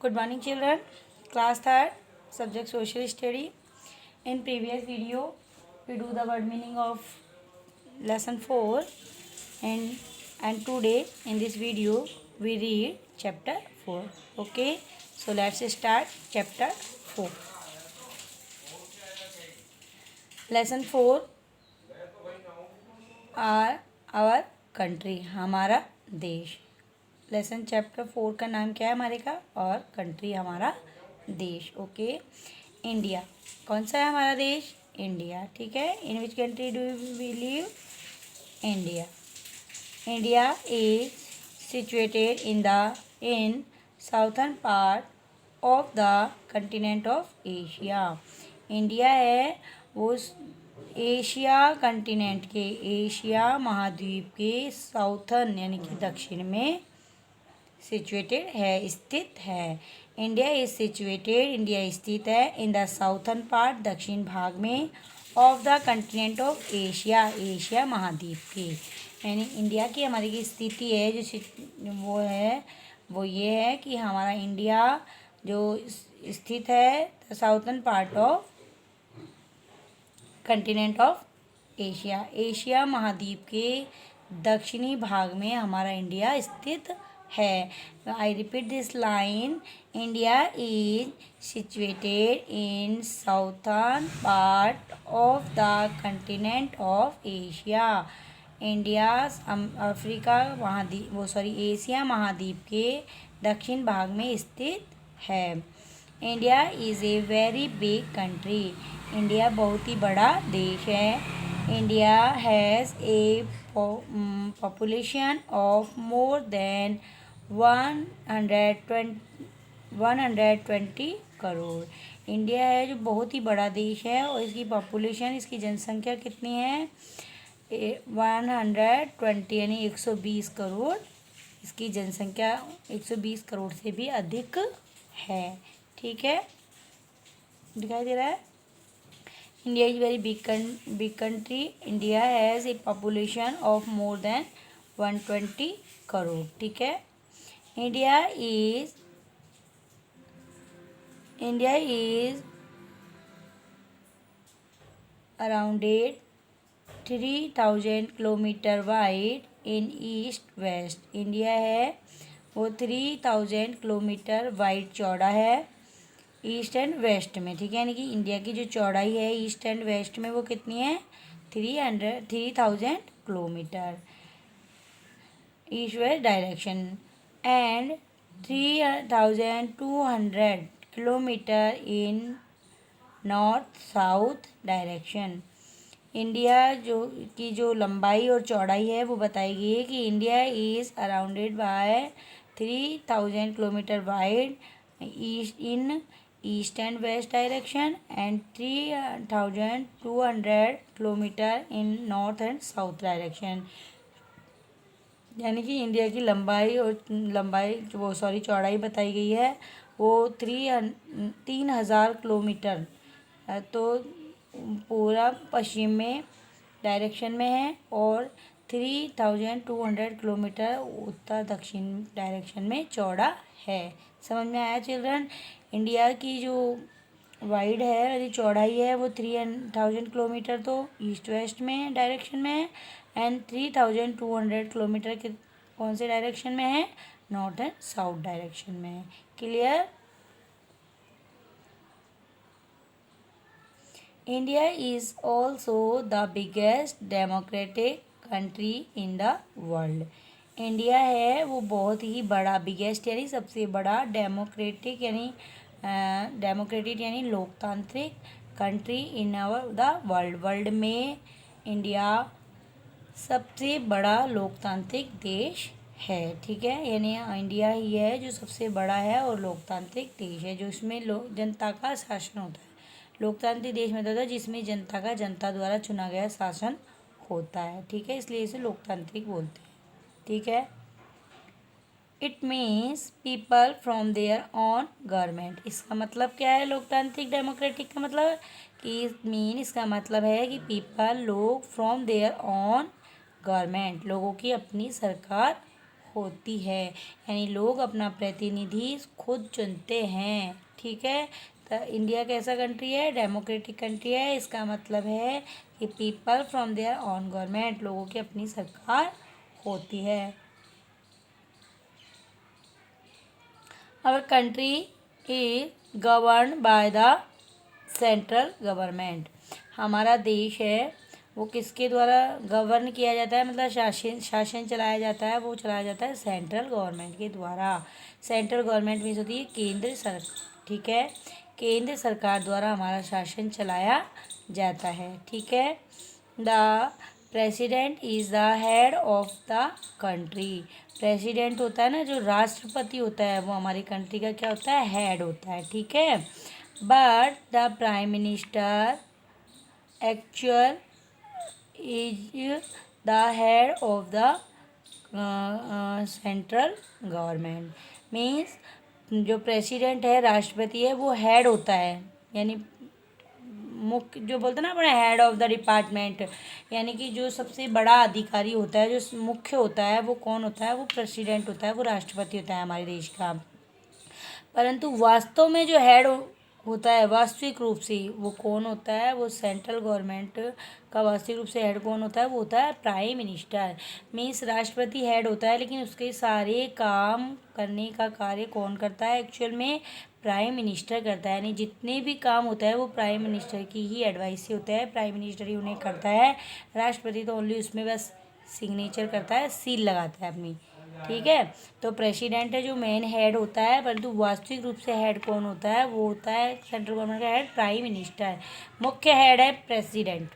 Good morning, children. Class 3rd, subject social study. In previous video, we do the word meaning of lesson 4, and today in this video we read chapter 4. Okay, so let's start chapter 4. Lesson 4 are our country, हमारा देश. Lesson chapter 4 का नाम क्या है हमारे का? और country हमारा देश. ओके. इंडिया कौन सा है हमारा देश? इंडिया. ठीक है. In which country do we live? India. India is situated in southern part of the continent of Asia. India है वो एशिया कंटिनेंट के, एशिया महाद्वीप के साउथर्न यानी कि दक्षिण में सिचुएटेड है, स्थित है. इंडिया इज सिचुएटेड, इंडिया स्थित है इन द साउथर्न पार्ट, दक्षिण भाग में, of the continent of Asia, Asia महाद्वीप के. यानी इंडिया की हमारी की स्थिति है जो वो ये है कि हमारा इंडिया जो स्थित है southern part of continent of Asia, Asia महाद्वीप के दक्षिणी भाग में हमारा इंडिया स्थित है. I repeat this line. India is situated in southern part of the continent of Asia. India Africa महाद्वीप एशिया महाद्वीप के दक्षिण भाग में स्थित है. India is a very big country. India बहुत ही बड़ा देश है. India has a population of more than 120 crore. India है जो बहुत ही बड़ा देश है और इसकी पॉपुलेशन, इसकी जनसंख्या कितनी है? 120 यानी 120 करोड़. इसकी जनसंख्या 120 करोड़ से भी अधिक है. ठीक है, दिखाई दे रहा है. India is very big country. India has a population of more than 120 crore. ठीक है. India is around 3000 kilometre wide in east west. India है वो 3000 किलोमीटर वाइड चौड़ा है ईस्ट एंड वेस्ट में. ठीक है. यानी कि इंडिया की जो चौड़ाई है ईस्ट एंड वेस्ट में वो कितनी है? 3000 kilometre east west direction and 3200 kilometre in north south direction. India जो लंबाई और चौड़ाई है वो बताई गई है कि India is arounded by 3000 kilometre wide east and west direction and 3200 kilometre in north and south direction. यानी कि इंडिया की चौड़ाई बताई गई है वो 3000 किलोमीटर तो पूरा पश्चिम में डायरेक्शन में है और 3200 किलोमीटर उत्तर दक्षिण डायरेक्शन में चौड़ा है. समझ में आया चिल्ड्रन? इंडिया की जो वाइड है यदि चौड़ाई है वो 3000 किलोमीटर तो ईस्ट वेस्ट में डायरेक्शन में है एंड 3200 किलोमीटर के कौन से डायरेक्शन में है? नॉर्थ एंड साउथ डायरेक्शन में है. Clear? India is also the biggest democratic country in the world. India है वो बहुत ही बड़ा, बिगेस्ट यानी सबसे बड़ा, डेमोक्रेटिक यानी लोकतांत्रिक country in the world. World में इंडिया सबसे बड़ा लोकतांत्रिक देश है. ठीक है. यानी इंडिया ही है जो सबसे बड़ा है और लोकतांत्रिक देश है जो इसमें जनता का शासन होता है. लोकतांत्रिक देश में होता है जिसमें जनता द्वारा चुना गया शासन होता है. ठीक है. इसलिए इसे लोकतांत्रिक बोलते हैं. ठीक है. It means people from their own government. इसका मतलब क्या है? लोकतांत्रिक डेमोक्रेटिक का मतलब कि इसका मतलब है कि पीपल लोग फ्रॉम देयर ऑन गवर्नमेंट लोगों की अपनी सरकार होती है, यानी लोग अपना प्रतिनिधि खुद चुनते हैं। ठीक है, तो इंडिया कैसा कंट्री है? डेमोक्रेटिक कंट्री है। इसका मतलब है कि people from their own government, लोगों की अपनी सरकार होती है। Our country is govern by the central government. हमारा देश है वो किसके द्वारा गवर्न किया जाता है, मतलब शासन चलाया जाता है, वो चलाया जाता है सेंट्रल गवर्नमेंट के द्वारा। सेंट्रल गवर्नमेंट मीन्स होती है केंद्र सरकार। ठीक है, केंद्र सरकार द्वारा हमारा शासन चलाया जाता है। ठीक है, the president is the head of the country. President होता है ना, जो राष्ट्रपति होता है, वो हमारी कंट्री का क्या होता है? हेड होता है। ठीक है, but the prime minister actual is the head of the central government. Means जो प्रेसिडेंट है, राष्ट्रपति है, वो हेड होता है, यानी मुख्य, जो बोलते हैं ना अपने, हेड ऑफ द डिपार्टमेंट, यानी कि जो सबसे बड़ा अधिकारी होता है, जो मुख्य होता है, वो कौन होता है? वो प्रेसिडेंट होता है, वो राष्ट्रपति होता है हमारे देश का। परंतु वास्तव में जो हेड होता है वास्तविक रूप से, वो कौन होता है? वो सेंट्रल गवर्नमेंट का वास्तविक रूप से हेड कौन होता है? वो होता है प्राइम मिनिस्टर। मीन्स राष्ट्रपति हेड होता है, लेकिन उसके सारे काम करने का कार्य कौन करता है? एक्चुअल में प्राइम मिनिस्टर करता है, यानी जितने भी काम होता है वो प्राइम मिनिस्टर की ही एडवाइस से होता है, प्राइम मिनिस्टर ही उन्हें करता है। राष्ट्रपति तो ओनली उसमें बस सिग्नेचर करता है, सील लगाता है अपनी। ठीक है, तो प्रेसिडेंट है जो मेन हेड होता है, परंतु वास्तविक रूप से हेड कौन होता है? वो होता है सेंट्रल गवर्नमेंट का हेड प्राइम मिनिस्टर। मुख्य हेड है प्रेसिडेंट।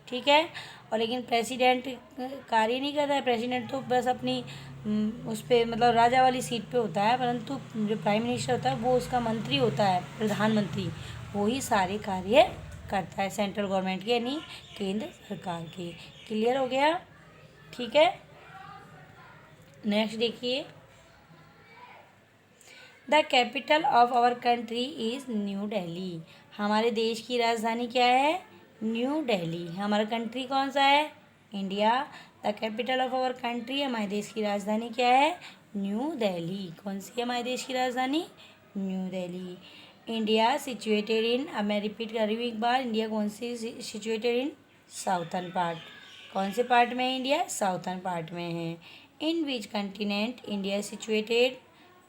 ठीक है, और लेकिन प्रेसिडेंट कार्य नहीं करता है, प्रेसिडेंट तो बस अपनी उस पर मतलब राजा वाली सीट पे होता है, परंतु जो प्राइम मिनिस्टर होता है वो उसका मंत्री होता है, प्रधानमंत्री, वो ही सारे कार्य करता है सेंट्रल गवर्नमेंट के, यानी केंद्र सरकार के। क्लियर हो गया? ठीक है, नेक्स्ट देखिए, the capital of our country is New Delhi. हमारे देश की राजधानी क्या है? न्यू दिल्ली। हमारा कंट्री कौन सा है? India. The capital of our country, हमारे देश की राजधानी क्या है? न्यू दिल्ली। कौन सी है हमारे देश की राजधानी? New Delhi. India situated in, अब मैं रिपीट कर रही हूँ एक बार, इंडिया कौन सी सिचुएटेड इन? Southern part. कौन से पार्ट में है इंडिया? साउथर्न पार्ट में है। In which continent India situated,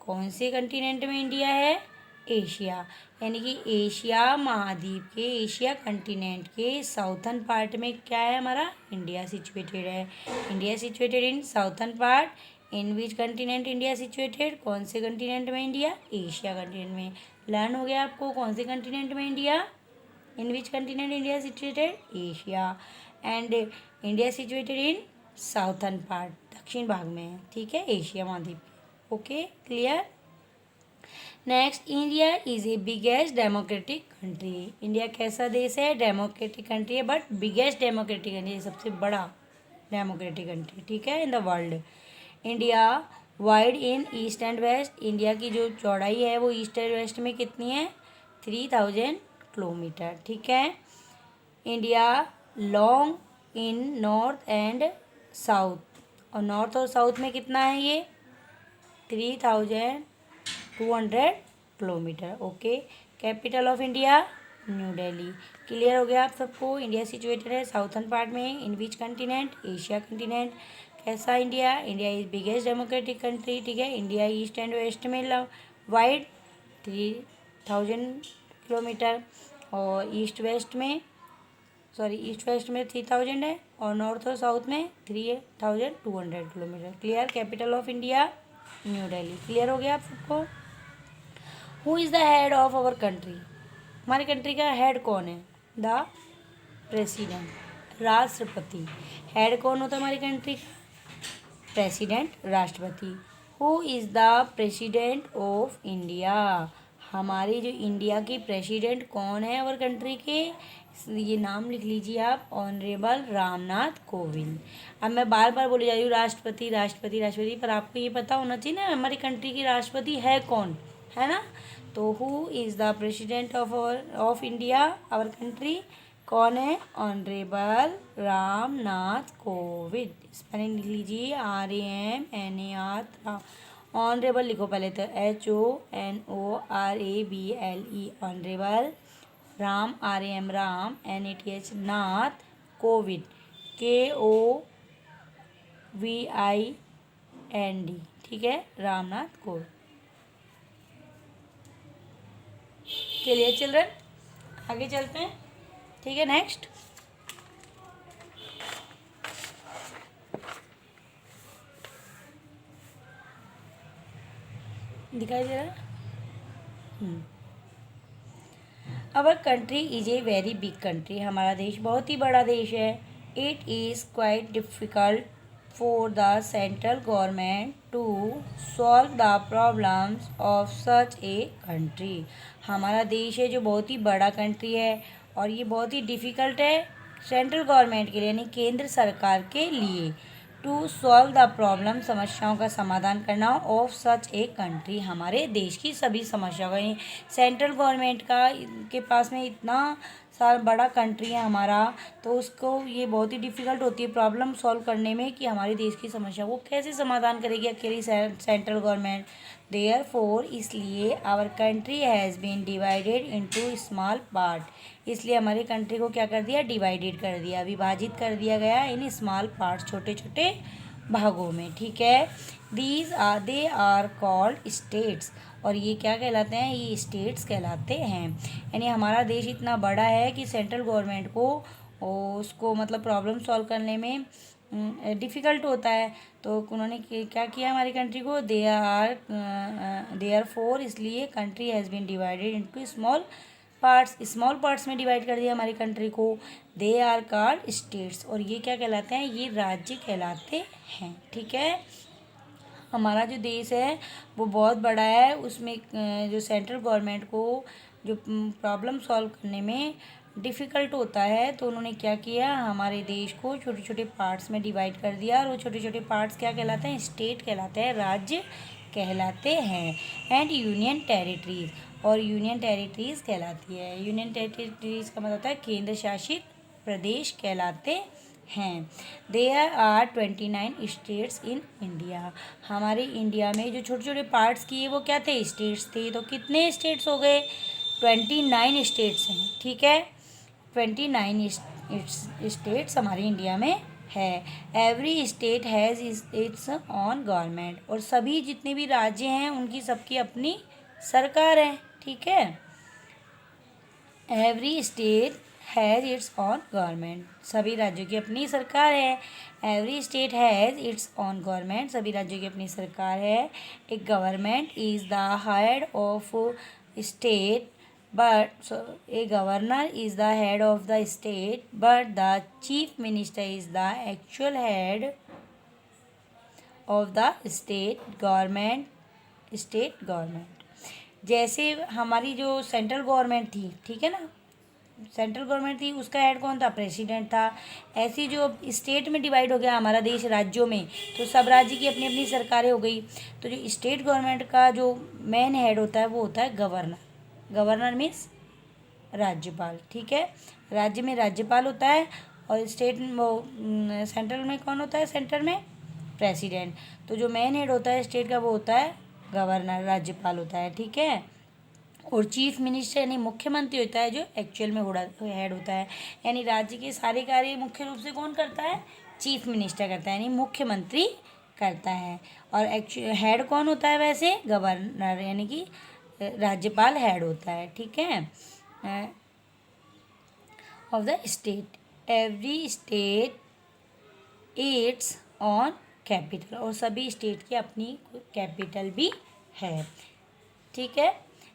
कौन से कंटिनेंट में इंडिया है? एशिया, यानी कि एशिया महाद्वीप के, एशिया कंटिनेंट के साउथर्न पार्ट में क्या है हमारा? इंडिया सिचुएटेड है। India situated in southern part. In which continent India situated, कौन से कंटिनेंट में इंडिया? एशिया कंटिनेंट में। लर्न हो गया आपको कौन से कंटिनेंट में India? In which continent India situated? Asia. And India situated in southern part, दक्षिण भाग में है। ठीक है, एशिया महाद्वीप। Okay, clear? Next, India is a biggest democratic country. India कैसा देश है? डेमोक्रेटिक कंट्री है, बट बिगेस्ट डेमोक्रेटिक कंट्री, सबसे बड़ा डेमोक्रेटिक कंट्री। ठीक है, in the world. India wide in east and west, India की जो चौड़ाई है वो ईस्ट एंड वेस्ट में कितनी है? 3000 किलोमीटर। ठीक है, India long in north and south, और नॉर्थ और साउथ में कितना है ये? 3200 kilometre. Okay, capital of India new Delhi. Clear हो गया आप सबको? इंडिया सिचुएटेड है साउथर्न पार्ट में। In which continent? Asia continent. कैसा India? India is biggest democratic country. ठीक है, इंडिया ईस्ट एंड वेस्ट में वाइड 3000 किलोमीटर, और ईस्ट वेस्ट में, सॉरी, ईस्ट वेस्ट में 3000 है, और नॉर्थ और साउथ में 3200 kilometre. Clear? Capital of India new Delhi. Clear हो गया आप सबको? Who is the head of our country? हमारी कंट्री का हेड कौन है? द प्रेसिडेंट, राष्ट्रपति। हेड कौन होता है हमारी कंट्री का? प्रेसिडेंट, राष्ट्रपति। Who is the president of India? हमारी जो इंडिया की प्रेसिडेंट कौन है आवर कंट्री के? ये नाम लिख लीजिए आप, ऑनरेबल रामनाथ कोविंद। अब मैं बार बार बोली जा रही हूँ राष्ट्रपति राष्ट्रपति राष्ट्रपति, पर आपको ये पता होना चाहिए ना हमारी कंट्री की राष्ट्रपति है कौन, है ना? तो who is the president of India our country? कौन है? ऑनरेबल रामनाथ कोविंद। स्पेलिंग लिख लीजिए, RAMNAR। ऑनरेबल लिखो पहले तो, HONORABLE, honourable. Ram, RAM Ram, NATH नाथ, कोविंद KOVIND, ठीक है, रामनाथ कोविंद। Clear children? आगे चलते हैं, ठीक है। नेक्स्ट, दिखाई दे रहा है? Our country is a very big country, हमारा देश बहुत ही बड़ा देश है। It is quite difficult for the central government to solve the problems of such a country. हमारा देश है जो बहुत ही बड़ा कंट्री है और ये बहुत ही डिफ़िकल्ट है सेंट्रल गवर्नमेंट के लिए, यानी केंद्र सरकार के लिए, टू सॉल्व द प्रॉब्लम, समस्याओं का समाधान करना, ऑफ सच ए कंट्री, हमारे देश की सभी समस्याओं का। यानी सेंट्रल गवर्नमेंट का के पास में इतना सारा बड़ा कंट्री है हमारा, तो उसको ये बहुत ही डिफ़िकल्ट होती है प्रॉब्लम सॉल्व करने में कि हमारे देश की समस्या को कैसे समाधान करेगी अकेली सेंट्रल गवर्नमेंट। देयर फोर, इसलिए our country has been divided into small part, इसलिए हमारी कंट्री को क्या कर दिया? डिवाइडेड कर दिया, विभाजित कर दिया गया इन स्मॉल पार्ट्स, छोटे छोटे भागों में, ठीक है। दे आर कॉल्ड स्टेट्स, और ये क्या कहलाते हैं? ये स्टेट्स कहलाते हैं। यानी हमारा देश इतना बड़ा है कि सेंट्रल गवर्नमेंट को उसको मतलब प्रॉब्लम सॉल्व करने में डिफ़िकल्ट होता है, तो उन्होंने क्या किया हमारी कंट्री को? दे आर फोर, इसलिए country has been divided into small parts में डिवाइड कर दिया हमारी कंट्री को। दे आर कॉल्ड स्टेट्स, और ये क्या कहलाते हैं? ये राज्य कहलाते हैं, ठीक है। हमारा जो देश है वो बहुत बड़ा है, उसमें जो सेंट्रल गवर्नमेंट को जो प्रॉब्लम सॉल्व करने में डिफ़िकल्ट होता है, तो उन्होंने क्या किया? हमारे देश को छोटे छोटे पार्ट्स में डिवाइड कर दिया, और वो छोटे छोटे पार्ट्स क्या कहलाते हैं? स्टेट कहलाते हैं, राज्य कहलाते हैं। एंड यूनियन टेरिटरीज, और यूनियन टेरिटरीज कहलाती है। यूनियन टेरिटरीज का मतलब होता है केंद्र शासित प्रदेश कहलाते हैं। There are 29 states in India, हमारे इंडिया में जो छोटे छोटे पार्ट्स किए वो क्या थे? स्टेट्स थे। तो कितने स्टेट्स हो गए? 29 स्टेट्स हैं, ठीक है। 29 स्टेट्स हमारे इंडिया में है। Every state has its own government, और सभी जितने भी राज्य हैं उनकी सबकी अपनी सरकार है, ठीक है। Every state has its own government, सभी राज्यों की अपनी सरकार है। Every state has its own government, सभी राज्यों की अपनी सरकार है। A government is the head of state, but a governor is the head of the state, but the chief minister is the actual head of the state government। जैसे हमारी जो central government थी, ठीक है ना, सेंट्रल गवर्नमेंट थी, उसका head कौन था? प्रेसिडेंट था। ऐसी जो स्टेट में डिवाइड हो गया हमारा देश राज्यों में, तो सब राज्य की अपनी अपनी सरकारें हो गई। तो जो स्टेट गवर्नमेंट का जो मेन हेड होता है वो होता है गवर्नर। गवर्नर मीन्स राज्यपाल, ठीक है। राज्य में राज्यपाल होता है, और स्टेट वो सेंट्रल में कौन होता है? सेंटर में प्रेसिडेंट। तो जो मेन हेड होता है स्टेट का वो होता है गवर्नर, राज्यपाल होता है, ठीक है। और चीफ मिनिस्टर यानी मुख्यमंत्री होता है, जो एक्चुअल में हेड होता है। यानी राज्य के सारे कार्य मुख्य रूप से कौन करता है? चीफ मिनिस्टर करता है, यानी मुख्यमंत्री करता है। और हेड कौन होता है वैसे? गवर्नर, यानी कि राज्यपाल हेड होता है, ठीक है, of the state. Every state it's on capital, और सभी स्टेट की अपनी कैपिटल भी है, ठीक है।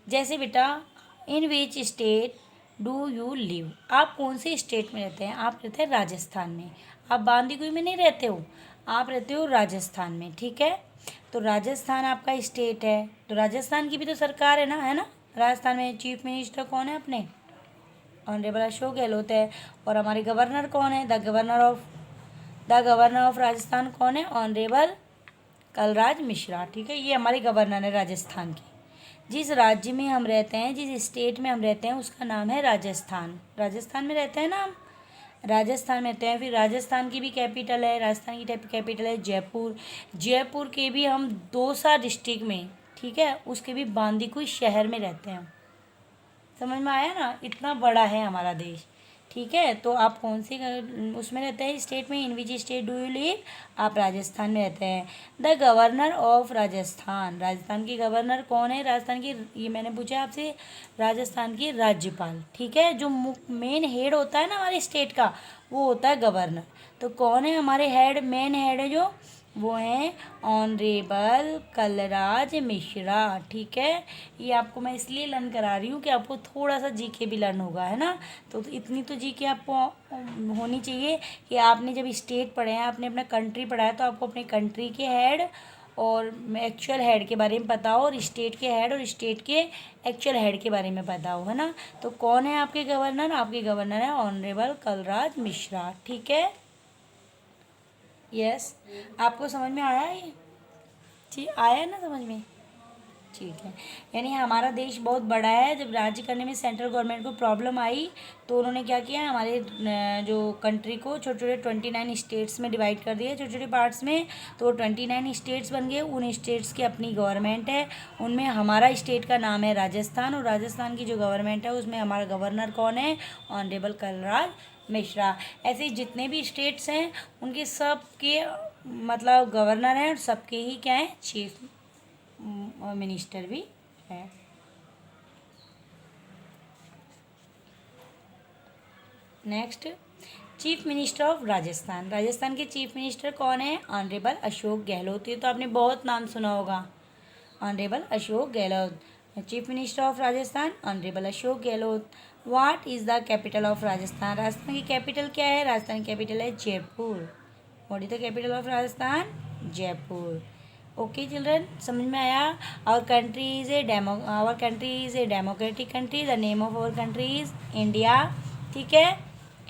जैसे बेटा, in which state do you live, आप कौन से स्टेट में रहते हैं? आप रहते हैं राजस्थान में। आप बांदीकुई में नहीं रहते हो, आप रहते हो राजस्थान में, ठीक है। तो राजस्थान आपका स्टेट है, तो राजस्थान की भी तो सरकार है ना। राजस्थान में चीफ मिनिस्टर कौन है अपने? ऑनरेबल अशोक गहलोत है। और हमारे गवर्नर कौन है? द गवर्नर ऑफ राजस्थान कौन है? ऑनरेबल कलराज मिश्रा, ठीक है। ये हमारे गवर्नर है राजस्थान के। जिस राज्य में हम रहते हैं, जिस स्टेट में हम रहते हैं, उसका नाम है राजस्थान। राजस्थान में रहते हैं ना हम, राजस्थान में रहते हैं। फिर राजस्थान की भी कैपिटल है, राजस्थान की कैपिटल है जयपुर। जयपुर के भी हम दौसा डिस्ट्रिक्ट में, ठीक है, उसके भी बांदीकुई शहर में रहते हैं। समझ में आया ना, इतना बड़ा है हमारा देश। ठीक है, तो आप कौन सी उसमें रहते हैं, स्टेट में? In which state do you live? आप राजस्थान में रहते हैं। The governor of Rajasthan, Rajasthan की गवर्नर कौन है? राजस्थान की, ये मैंने पूछा आपसे, राजस्थान की राज्यपाल। ठीक है, जो मेन हेड होता है ना हमारे स्टेट का, वो होता है गवर्नर। तो कौन है हमारे हेड, मेन हेड है जो, वो हैं ऑनरेबल कलराज मिश्रा। ठीक है, ये आपको मैं इसलिए लर्न करा रही हूँ कि आपको थोड़ा सा जीके भी लर्न होगा, है ना। तो इतनी तो जीके आपको होनी चाहिए कि आपने जब स्टेट पढ़े हैं, आपने अपना कंट्री पढ़ा है, तो आपको अपने कंट्री के हेड और एक्चुअल हेड के बारे में पता हो, और स्टेट के हेड और स्टेट के एक्चुअल हेड के बारे में पता हो, है ना। तो कौन है आपके गवर्नर? आपके गवर्नर है ऑनरेबल कलराज मिश्रा। ठीक है, यस। आपको समझ में आया ये? ठीक आया ना समझ में? ठीक है, यानी हमारा देश बहुत बड़ा है। जब राज्य करने में सेंट्रल गवर्नमेंट को प्रॉब्लम आई, तो उन्होंने क्या किया, हमारे जो कंट्री को छोटे छोटे 29 स्टेट्स में डिवाइड कर दिया, छोटे छोटे पार्ट्स में। तो 29 स्टेट्स बन गए। उन स्टेट्स की अपनी गवर्नमेंट है। उनमें हमारा स्टेट का नाम है राजस्थान, और राजस्थान की जो गवर्नमेंट है उसमें हमारा गवर्नर कौन है? ऑनरेबल कलराज मिश्रा। ऐसे ही जितने भी स्टेट्स हैं उनके सब के मतलब गवर्नर हैं, और सबके ही क्या हैं, चीफ मिनिस्टर भी है। Next, chief minister of Rajasthan. Rajasthan के चीफ मिनिस्टर कौन है? ऑनरेबल अशोक गहलोत। ये तो आपने बहुत नाम सुना होगा, honourable Ashok Gehlot. Chief minister of Rajasthan honourable Ashok Gehlot. What is the capital of Rajasthan? Rajasthan की कैपिटल क्या है? राजस्थान की कैपिटल है Jaipur. What is the capital of Rajasthan? Jaipur. Okay children, समझ में आया? Our country is a democratic country. The name of our country is India. ठीक है,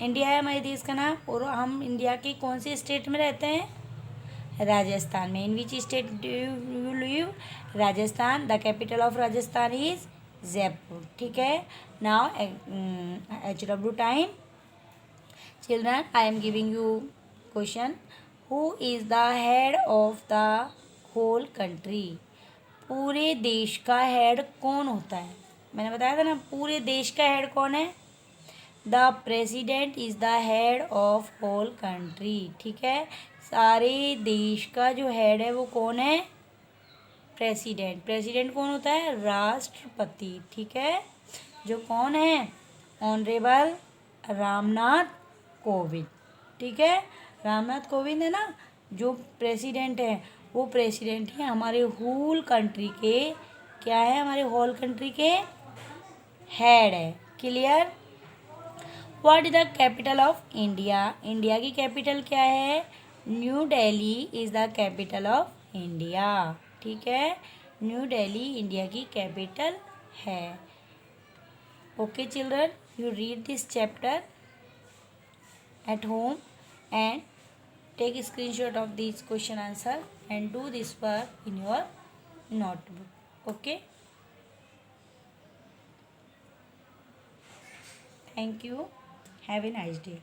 इंडिया है हमारे देश का नाम, और हम इंडिया के कौन से स्टेट में रहते हैं? राजस्थान में। In which state do you live? Rajasthan. The capital of Rajasthan is Jaipur. ठीक है, now HW time. Children, I am giving you question. Who is the head of the whole country? पूरे देश का हेड कौन होता है? मैंने बताया था ना, पूरे देश का हेड कौन है? The president is the head of whole country. ठीक है, सारे देश का जो हेड है वो कौन है? प्रेसिडेंट। प्रेसिडेंट कौन होता है? राष्ट्रपति। ठीक है, जो कौन है? ऑनरेबल रामनाथ कोविंद। ठीक है, रामनाथ कोविंद है ना जो प्रेसिडेंट है, वो प्रेसिडेंट ही हमारे होल कंट्री के, क्या है, हमारे होल कंट्री के हेड है। Clear? What is the capital of India? India की कैपिटल क्या है? New Delhi is the capital of India. ठीक है, न्यू दिल्ली इंडिया की कैपिटल है। Okay children, you read this chapter at home and take a screenshot of these question answer and do this work in your notebook. Okay, thank you, have a nice day.